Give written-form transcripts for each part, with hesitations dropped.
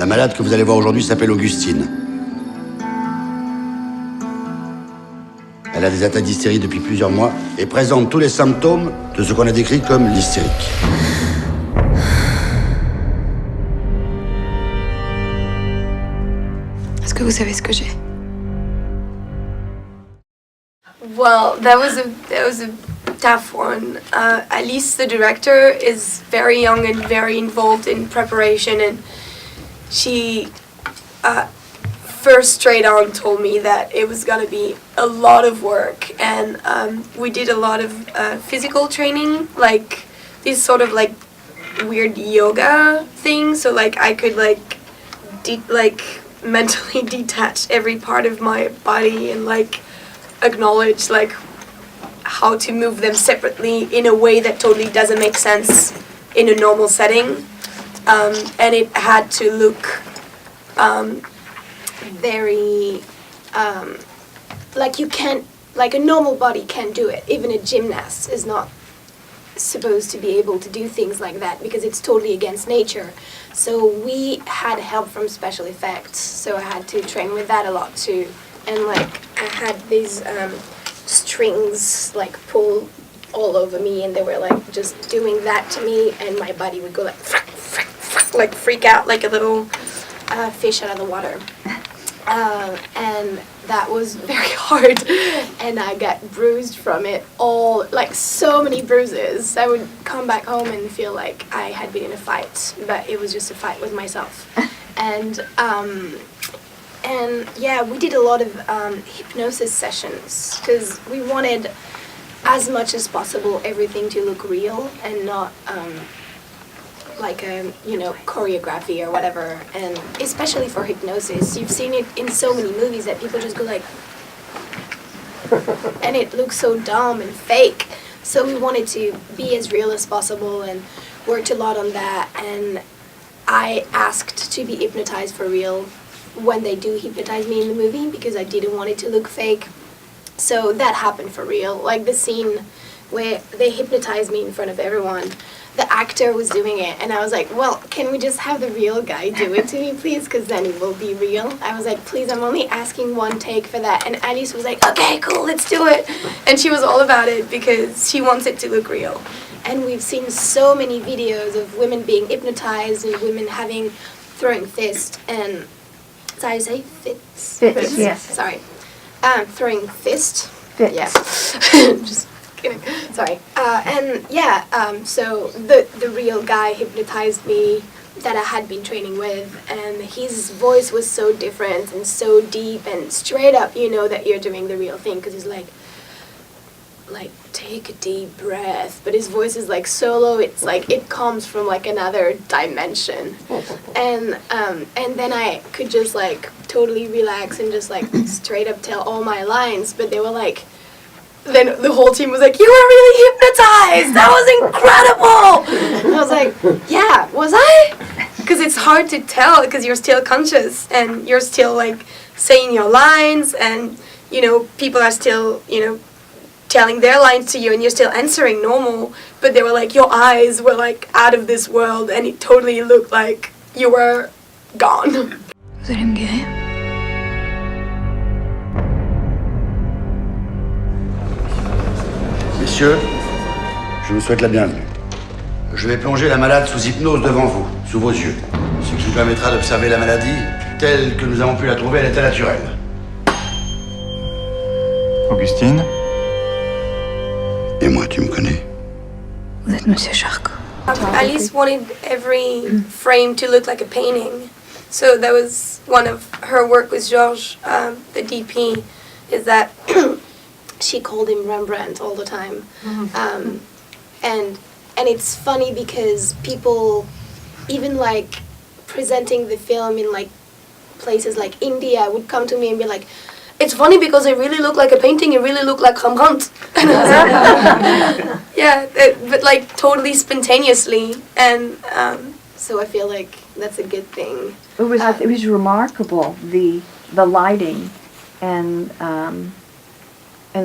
La malade que vous allez voir aujourd'hui s'appelle Augustine. Elle a des attaques d'hystérie depuis plusieurs mois et présente tous les symptômes de ce qu'on a décrit comme l'hystérique. Est-ce que vous savez ce que j'ai? Well, that was a tough one. Alice, the director, is very young and very involved in preparation, and she first straight on told me that it was gonna be a lot of work, and we did a lot of physical training, like these sort of like weird yoga things, so like I could like mentally detach every part of my body and like acknowledge like how to move them separately in a way that totally doesn't make sense in a normal setting, and it had to look very like you can't, like a normal body can't do it. Even a gymnast is not supposed to be able to do things like that because it's totally against nature. So we had help from special effects, so I had to train with that a lot too. And like I had these strings like pull all over me, and they were like just doing that to me, and my body would go like freak out like a little fish out of the water. And that was very hard, and I got bruised from it all, like so many bruises. I would come back home and feel like I had been in a fight, but it was just a fight with myself. And yeah, we did a lot of hypnosis sessions because we wanted as much as possible everything to look real and not like a, you know, choreography or whatever. And especially for hypnosis, you've seen it in so many movies that people just go like, and it looks so dumb and fake. So we wanted to be as real as possible and worked a lot on that. And I asked to be hypnotized for real when they do hypnotize me in the movie because I didn't want it to look fake. So that happened for real. Like the scene where they hypnotized me in front of everyone, the actor was doing it, and I was like, well, can we just have the real guy do it to me, please? Because then it will be real. I was like, please, I'm only asking one take for that. And Alice was like, okay, cool, let's do it. And she was all about it because she wants it to look real. And we've seen so many videos of women being hypnotized and women throwing fists and, sorry, I say fits? Fits, yes. Sorry. Throwing fist. Fits. Yeah. Just kidding. Sorry. And yeah, so the real guy hypnotized me that I had been training with, and his voice was so different and so deep and straight up, you know that you're doing the real thing because he's like, take a deep breath, but his voice is like solo. It's like it comes from like another dimension, and then I could just like totally relax and just like straight up tell all my lines. But they were like, then the whole team was like, "You were really hypnotized. That was incredible." And I was like, "Yeah, was I?" Because it's hard to tell because you're still conscious and you're still like saying your lines, and you know people are still telling their lines to you and you're still answering normal, but they were like, your eyes were like out of this world and it totally looked like you were gone. Vous allez me guérir? Messieurs, je vous souhaite la bienvenue. Je vais plonger la malade sous hypnose devant vous, sous vos yeux, ce qui vous permettra d'observer la maladie telle que nous avons pu la trouver à l'état naturel. Augustine? Et moi, tu me connais? Vous êtes Monsieur Charcot. Alice wanted every frame to look like a painting. So that was one of her work with Georges, the DP, is that she called him Rembrandt all the time. And it's funny because people, even like presenting the film in like places like India, would come to me and be like, it's funny because it really looked like a painting, it really looked like Rembrandt. And I was like, yeah, but like totally spontaneously. And so I feel like that's a good thing. It was remarkable, the lighting and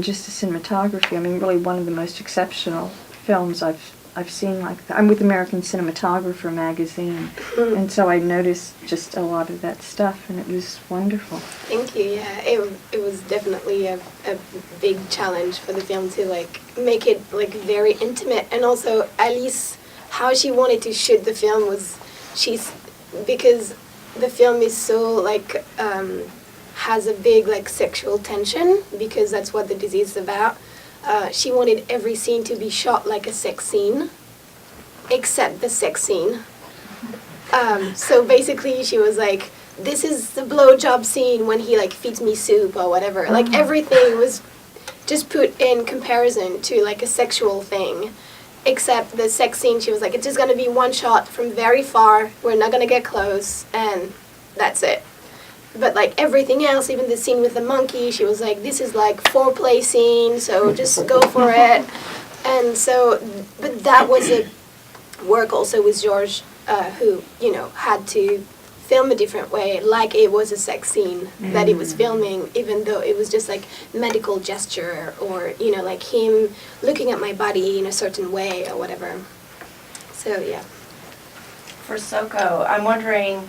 just the cinematography. I mean, really one of the most exceptional films I've I've seen I'm with American Cinematographer magazine, and so I noticed just a lot of that stuff, and it was wonderful. Thank you. Yeah, it was definitely a big challenge for the film to make it very intimate, and also Alice, how she wanted to shoot the film was because the film is so has a big sexual tension, because that's what the disease is about. She wanted every scene to be shot like a sex scene, except the sex scene. So basically she was like, this is the blowjob scene when he feeds me soup or whatever. Everything was just put in comparison to a sexual thing, except the sex scene. She was like, it's just gonna be one shot from very far, we're not gonna get close, and that's it. But everything else, even the scene with the monkey, she was like, this is foreplay scene, so just go for it. And so, but that was a work also with Georges, who, had to film a different way, it was a sex scene that he was filming, even though it was just medical gesture, or, him looking at my body in a certain way or whatever. So, yeah. For Soko, I'm wondering,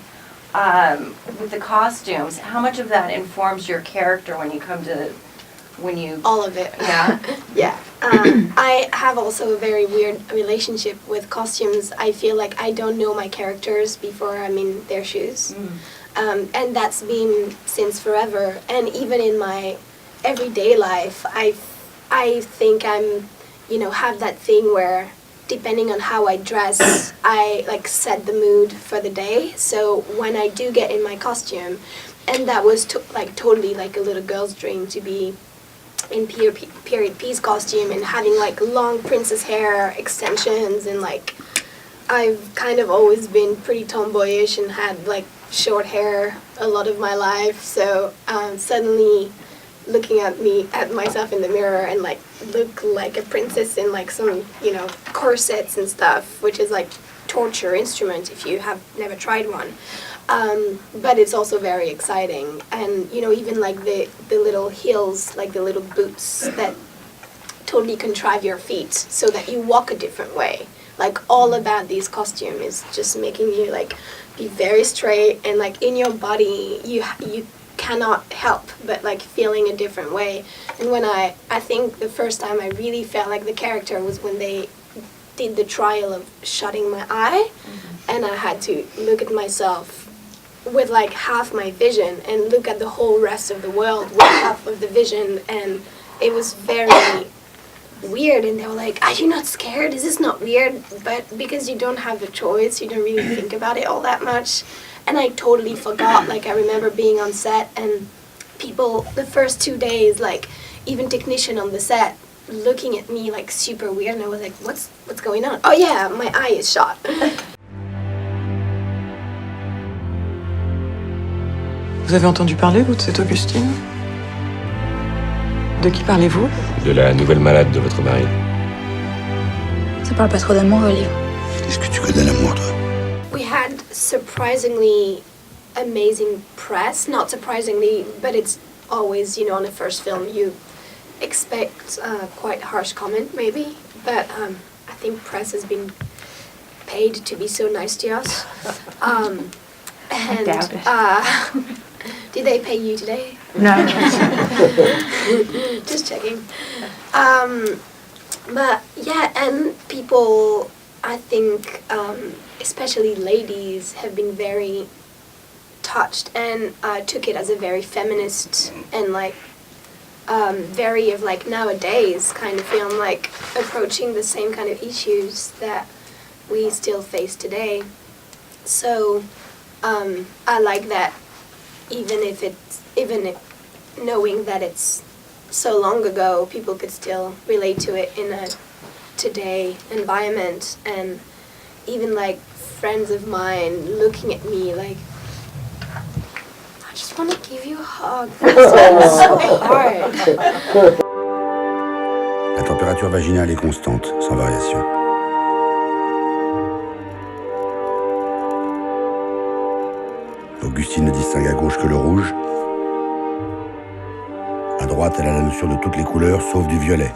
with the costumes, how much of that informs your character when you all of it. Yeah. Yeah. I have also a very weird relationship with costumes. I feel like I don't know my characters before I'm in their shoes. And that's been since forever. And even in my everyday life, I think I'm, have that thing where depending on how I dress, I set the mood for the day. So when I do get in my costume, and that was totally a little girl's dream to be in period piece costume and having long princess hair extensions, and I've kind of always been pretty tomboyish and had short hair a lot of my life. So suddenly looking at myself in the mirror and look like a princess in some corsets and stuff, which is torture instrument if you have never tried one. But it's also very exciting, and even the little heels, the little boots that totally contrive your feet so that you walk a different way. All about this costume is just making you be very straight, and in your body you cannot help but feeling a different way. And when I think the first time I really felt like the character was when they did the trial of shutting my eye, and I had to look at myself with half my vision and look at the whole rest of the world with half of the vision, and it was very weird. And they were like, are you not scared? Is this not weird? But because you don't have the choice, you don't really think about it all that much. And I totally forgot. I remember being on set, and people the first 2 days, even technician on the set, looking at me super weird, and I was like, what's going on? Oh yeah, my eye is shot. Vous avez entendu parler, vous, de cette Augustine? De qui parlez-vous? De la nouvelle malade de votre mari. Ça parle pas trop d'amour, le livre. Qu'est-ce que tu connais l'amour, toi? We had surprisingly amazing press. Not surprisingly, but it's always, on a first film, you expect quite harsh comment, maybe. But I think press has been paid to be so nice to us. And I doubt it. Did they pay you today? No. Just checking. But yeah, and people, I think, especially ladies, have been very touched and took it as a very feminist and very of nowadays kind of film, approaching the same kind of issues that we still face today. So I like that, even if knowing that it's so long ago, people could still relate to it in a today environment. And even friends of mine looking at me I just want to give you a hug. It's so hard. La température vaginale est constante, sans variation. Augustine ne distingue à gauche que le rouge. À droite, elle a la notion de toutes les couleurs, sauf du violet.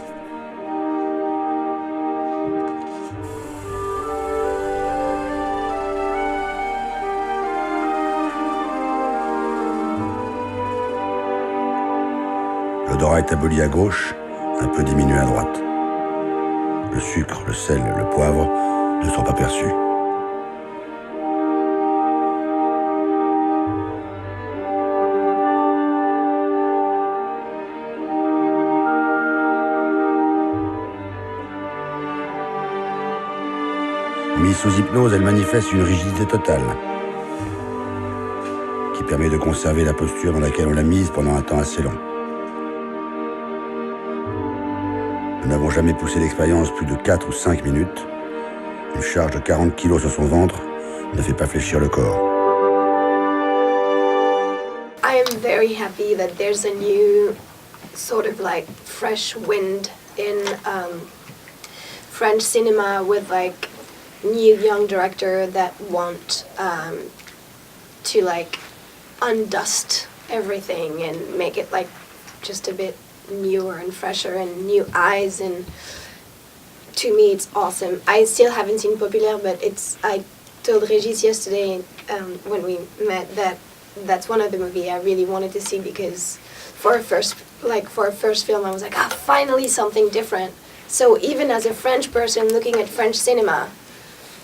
gras est aboli à gauche, un peu diminué à droite. Le sucre, le sel, le poivre ne sont pas perçus. Mise sous hypnose, elle manifeste une rigidité totale qui permet de conserver la posture dans laquelle on l'a mise pendant un temps assez long. Nous n'avons jamais poussé l'expérience plus de 4 ou 5 minutes. Une charge de 40 kilos sur son ventre ne fait pas fléchir le corps. I am very happy that there's a new sort of like fresh wind in French cinema with like new young director that want to like undust everything and make it like just a bit newer and fresher and new eyes, and to me it's awesome. I still haven't seen Populaire, but I told Régis yesterday when we met that that's one of the movies I really wanted to see, because for a first film I was like, finally something different. So even as a French person looking at French cinema,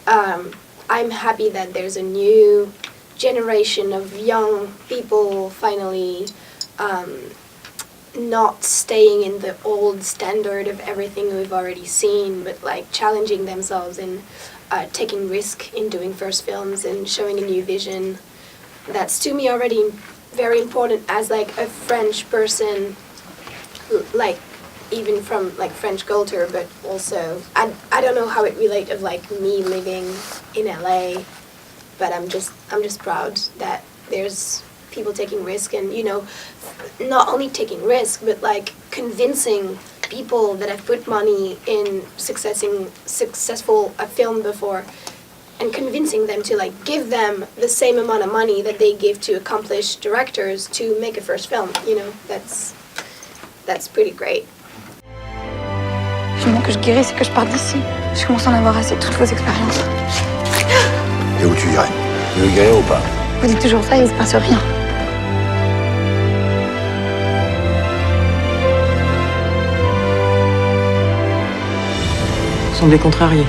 I'm happy that there's a new generation of young people finally not staying in the old standard of everything we've already seen, but like challenging themselves and taking risk in doing first films and showing a new vision. That's to me already very important as like a French person, like even from like French culture, but also I don't know how it relates of like me living in LA, but I'm just proud that there's people taking risk, and you know, not only taking risk but like convincing people that have put money in successful a film before, and convincing them to like give them the same amount of money that they give to accomplished directors to make a first film. You know, that's pretty great. Finalement que je guérisse et que je parte d'ici. Je commence à en avoir assez de toutes vos expériences. Et où tu irais? Tu veux guérir ou pas? Vous dites toujours ça et il se passe rien. Vous semblez contrarié.